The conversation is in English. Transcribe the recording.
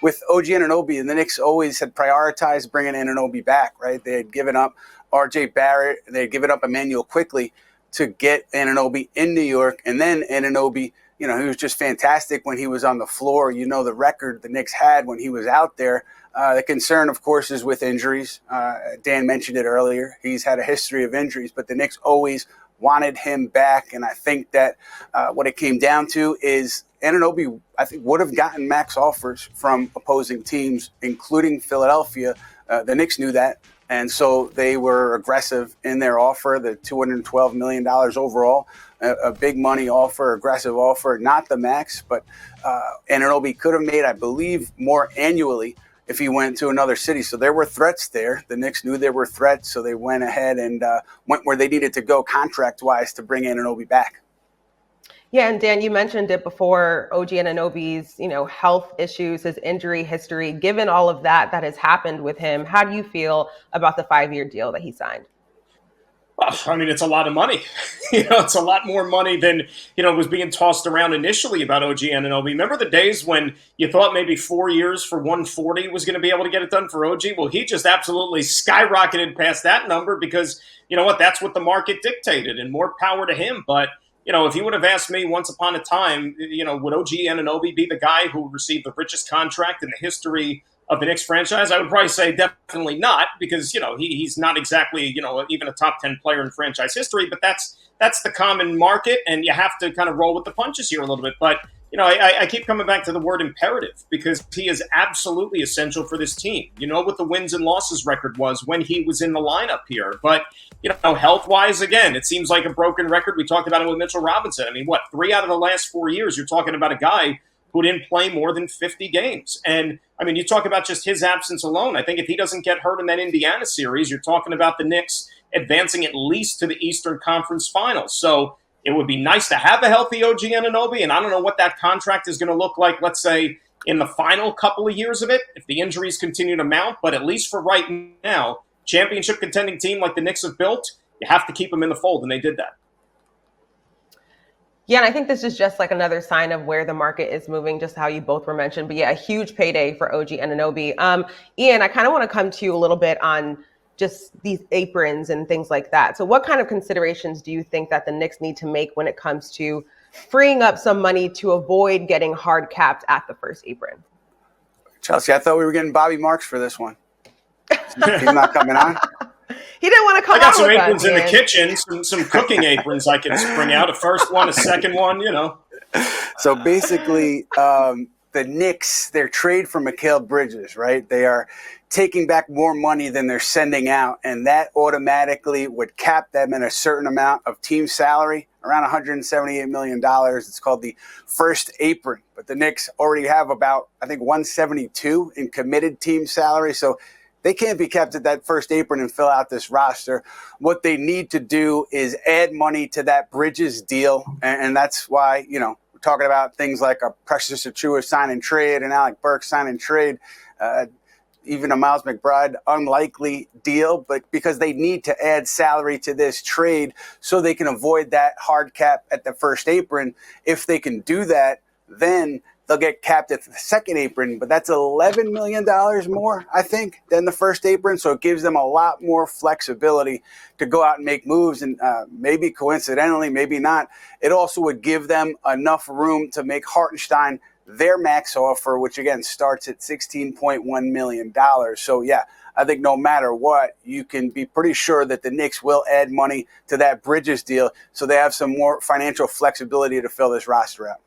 with OG Anunoby, and the Knicks always had prioritized bringing Anunoby back, right? They had given up RJ Barrett, they had given up Emmanuel quickly to get Anunoby in New York. And then Anunoby, he was just fantastic when he was on the floor. The record the Knicks had when he was out there. The concern, of course, is with injuries. Dan mentioned it earlier. He's had a history of injuries, but the Knicks always wanted him back. And I think that what it came down to is Anunoby, I think, would have gotten max offers from opposing teams, including Philadelphia. The Knicks knew that. And so they were aggressive in their offer, the $212 million overall, a big money offer, aggressive offer, not the max, but Anunoby could have made, I believe, more annually if he went to another city. So there were threats there. The Knicks knew there were threats, so they went ahead and went where they needed to go contract-wise to bring Anunoby back. Yeah, and Dan, you mentioned it before, OG Anunoby's, health issues, his injury history. Given all of that has happened with him, how do you feel about the 5-year deal that he signed? Well, I mean, it's a lot of money. It's a lot more money than, was being tossed around initially about OG Anunoby. Remember the days when you thought maybe 4 years for 140 was going to be able to get it done for OG? Well, he just absolutely skyrocketed past that number because, that's what the market dictated, and more power to him. But if you would have asked me once upon a time, would OG Anunoby be the guy who received the richest contract in the history of the Knicks franchise? I would probably say definitely not, because, he's not exactly, even a top 10 player in franchise history, but that's the common market, and you have to kind of roll with the punches here a little bit. But, I keep coming back to the word imperative, because he is absolutely essential for this team. What the wins and losses record was when he was in the lineup here. But, health-wise, again, it seems like a broken record. We talked about it with Mitchell Robinson. I mean, 3 out of the last 4 years, you're talking about a guy who didn't play more than 50 games. And, I mean, you talk about just his absence alone. I think if he doesn't get hurt in that Indiana series, you're talking about the Knicks advancing at least to the Eastern Conference Finals. So it would be nice to have a healthy OG Anunoby, and I don't know what that contract is going to look like, let's say, in the final couple of years of it, if the injuries continue to mount. But at least for right now, championship contending team like the Knicks have built, you have to keep them in the fold, and they did that. Yeah, and I think this is just like another sign of where the market is moving, just how you both were mentioned. But yeah, a huge payday for OG Anunoby. Ian, I kind of want to come to you a little bit on just these aprons and things like that. So what kind of considerations do you think that the Knicks need to make when it comes to freeing up some money to avoid getting hard capped at the first apron? Chelsea, I thought we were getting Bobby Marks for this one. He's not coming on. He didn't want to come I got out some with aprons us, in the man. kitchen, some cooking aprons I can spring out. A first one, a second one, So basically, the Knicks, their trade for Mikal Bridges, right? They are taking back more money than they're sending out, and that automatically would cap them in a certain amount of team salary, around $178 million. It's called the first apron. But the Knicks already have about, I think, 172 in committed team salary. So they can't be kept at that first apron and fill out this roster. What they need to do is add money to that Bridges deal. And that's why, we're talking about things like a Precious Achiuwa sign and trade and Alec Burks sign and trade, even a Miles McBride unlikely deal, but because they need to add salary to this trade so they can avoid that hard cap at the first apron. If they can do that, then they'll get capped at the second apron, but that's $11 million more, I think, than the first apron. So it gives them a lot more flexibility to go out and make moves. And maybe coincidentally, maybe not, it also would give them enough room to make Hartenstein their max offer, which again starts at $16.1 million. So yeah, I think no matter what, you can be pretty sure that the Knicks will add money to that Bridges deal so they have some more financial flexibility to fill this roster out.